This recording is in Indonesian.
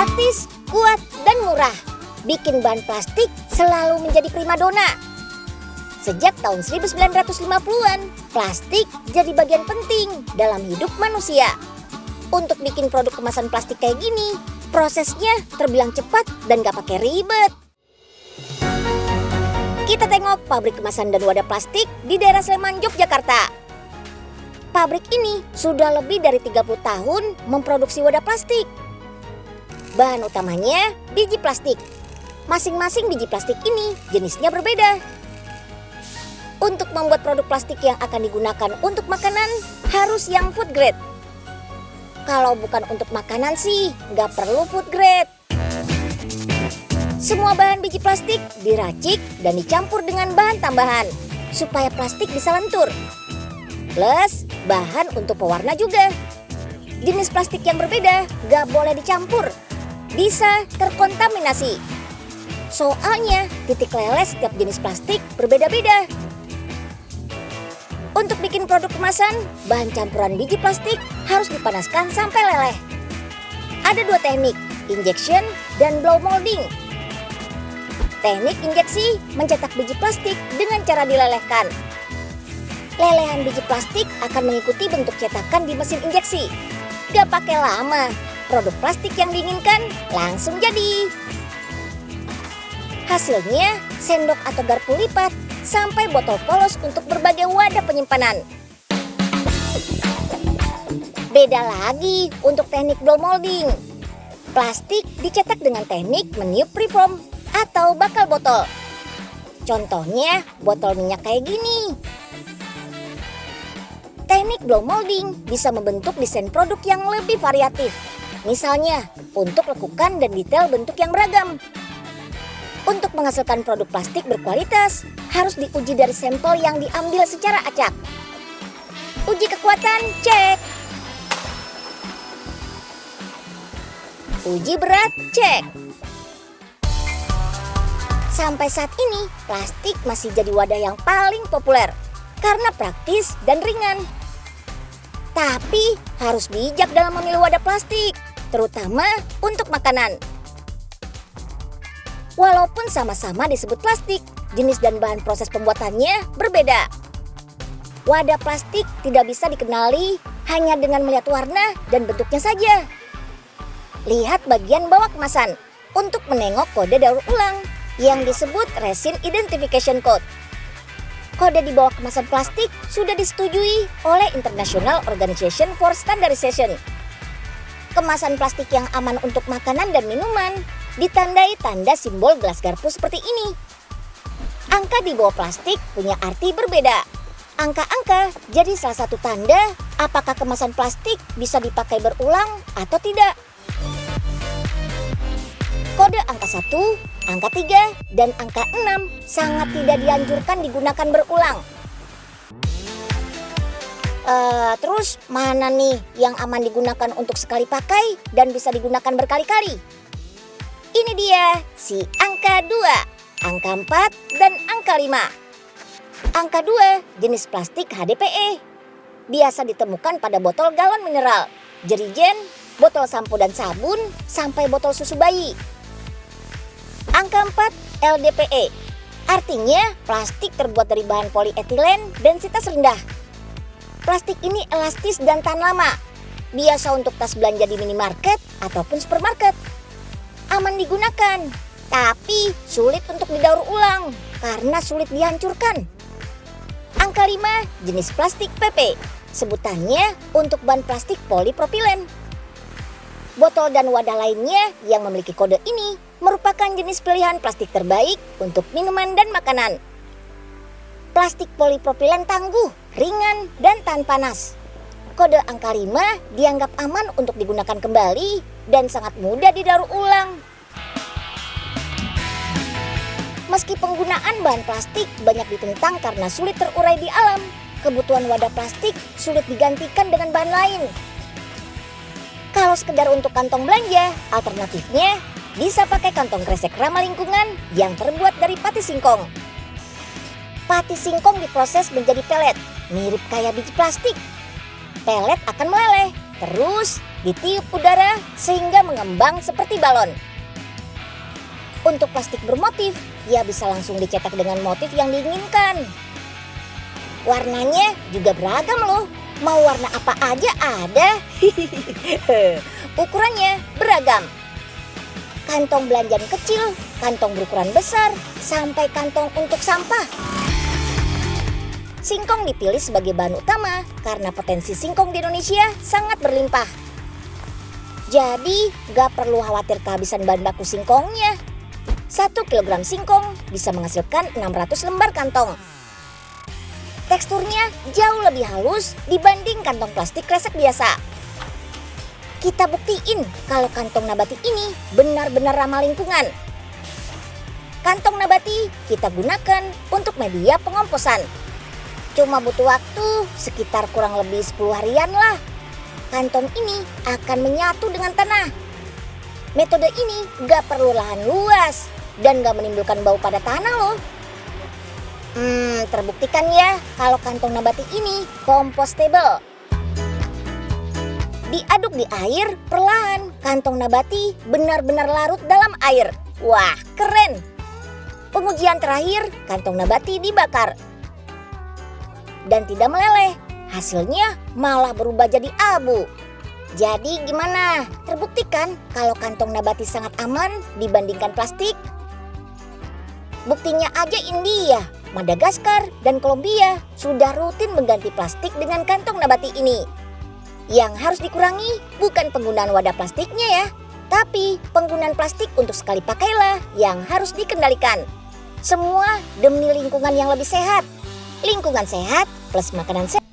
Praktis, kuat, dan murah. Bikin bahan plastik selalu menjadi primadona. Sejak tahun 1950-an, plastik jadi bagian penting dalam hidup manusia. Untuk bikin produk kemasan plastik kayak gini, prosesnya terbilang cepat dan gak pakai ribet. Kita tengok pabrik kemasan dan wadah plastik di daerah Sleman, Yogyakarta. Pabrik ini sudah lebih dari 30 tahun memproduksi wadah plastik. Bahan utamanya biji plastik. Masing-masing biji plastik ini jenisnya berbeda. Untuk membuat produk plastik yang akan digunakan untuk makanan harus yang food grade. Kalau bukan untuk makanan sih nggak perlu food grade. Semua bahan biji plastik diracik dan dicampur dengan bahan tambahan supaya plastik bisa lentur. Plus bahan untuk pewarna juga. Jenis plastik yang berbeda nggak boleh dicampur. Bisa terkontaminasi. Soalnya titik leleh setiap jenis plastik berbeda-beda. Untuk bikin produk kemasan, bahan campuran biji plastik harus dipanaskan sampai leleh. Ada dua teknik, injection dan blow molding. Teknik injeksi mencetak biji plastik dengan cara dilelehkan. Lelehan biji plastik akan mengikuti bentuk cetakan di mesin injeksi. Gak pakai lama, produk plastik yang diinginkan langsung jadi. Hasilnya, sendok atau garpu lipat sampai botol polos untuk berbagai wadah penyimpanan. Beda lagi untuk teknik blow molding. Plastik dicetak dengan teknik meniup preform atau bakal botol. Contohnya botol minyak kayak gini. Teknik blow molding bisa membentuk desain produk yang lebih variatif. Misalnya untuk lekukan dan detail bentuk yang beragam. Untuk menghasilkan produk plastik berkualitas, harus diuji dari sampel yang diambil secara acak. Uji kekuatan, cek. Uji berat, cek. Sampai saat ini, plastik masih jadi wadah yang paling populer karena praktis dan ringan. Tapi harus bijak dalam memilih wadah plastik, terutama untuk makanan. Walaupun sama-sama disebut plastik, jenis dan bahan proses pembuatannya berbeda. Wadah plastik tidak bisa dikenali hanya dengan melihat warna dan bentuknya saja. Lihat bagian bawah kemasan untuk menengok kode daur ulang yang disebut Resin Identification Code. Kode di bawah kemasan plastik sudah disetujui oleh International Organization for Standardization. Kemasan plastik yang aman untuk makanan dan minuman ditandai tanda simbol gelas garpu seperti ini. Angka di bawah plastik punya arti berbeda. Angka-angka jadi salah satu tanda apakah kemasan plastik bisa dipakai berulang atau tidak. Kode angka 1, angka 3, dan angka 6 sangat tidak dianjurkan digunakan berulang. Terus mana nih yang aman digunakan untuk sekali pakai dan bisa digunakan berkali-kali? Ini dia si angka 2, angka 4, dan angka 5. Angka 2 jenis plastik HDPE. Biasa ditemukan pada botol galon mineral, jerigen, botol sampo dan sabun, sampai botol susu bayi. Angka 4 LDPE. Artinya plastik terbuat dari bahan polietilen densitas rendah. Plastik ini elastis dan tahan lama. Biasa untuk tas belanja di minimarket ataupun supermarket. Aman digunakan, tapi sulit untuk didaur ulang karena sulit dihancurkan. Angka 5 jenis plastik PP, sebutannya untuk bahan plastik polipropilen. Botol dan wadah lainnya yang memiliki kode ini merupakan jenis pilihan plastik terbaik untuk minuman dan makanan. Plastik polipropilen tangguh, ringan, dan tahan panas. Kode angka 5 dianggap aman untuk digunakan kembali dan sangat mudah didaur ulang. Meski penggunaan bahan plastik banyak ditentang karena sulit terurai di alam, kebutuhan wadah plastik sulit digantikan dengan bahan lain. Kalau sekedar untuk kantong belanja, alternatifnya bisa pakai kantong kresek ramah lingkungan yang terbuat dari pati singkong. Pati singkong diproses menjadi pelet, mirip kayak biji plastik. Pelet akan meleleh, terus ditiup udara sehingga mengembang seperti balon. Untuk plastik bermotif, ia bisa langsung dicetak dengan motif yang diinginkan. Warnanya juga beragam loh, mau warna apa aja ada. Ukurannya beragam. Kantong belanjaan kecil, kantong berukuran besar, sampai kantong untuk sampah. Singkong dipilih sebagai bahan utama karena potensi singkong di Indonesia sangat berlimpah. Jadi, gak perlu khawatir kehabisan bahan baku singkongnya. 1 kg singkong bisa menghasilkan 600 lembar kantong. Teksturnya jauh lebih halus dibanding kantong plastik kresek biasa. Kita buktiin kalau kantong nabati ini benar-benar ramah lingkungan. Kantong nabati kita gunakan untuk media pengomposan. Cuma butuh waktu sekitar kurang lebih 10 harian lah. Kantong ini akan menyatu dengan tanah. Metode ini gak perlu lahan luas dan gak menimbulkan bau pada tanah loh. Terbuktikan ya kalau kantong nabati ini compostable. Diaduk di air, perlahan kantong nabati benar-benar larut dalam air. Wah, keren! Pengujian terakhir, kantong nabati dibakar. Dan tidak meleleh, hasilnya malah berubah jadi abu. Jadi gimana? Terbuktikan kalau kantong nabati sangat aman dibandingkan plastik? Buktinya aja India, Madagaskar, dan Kolombia sudah rutin mengganti plastik dengan kantong nabati ini. Yang harus dikurangi bukan penggunaan wadah plastiknya ya, tapi penggunaan plastik untuk sekali pakailah yang harus dikendalikan. Semua demi lingkungan yang lebih sehat. Lingkungan sehat plus makanan sehat.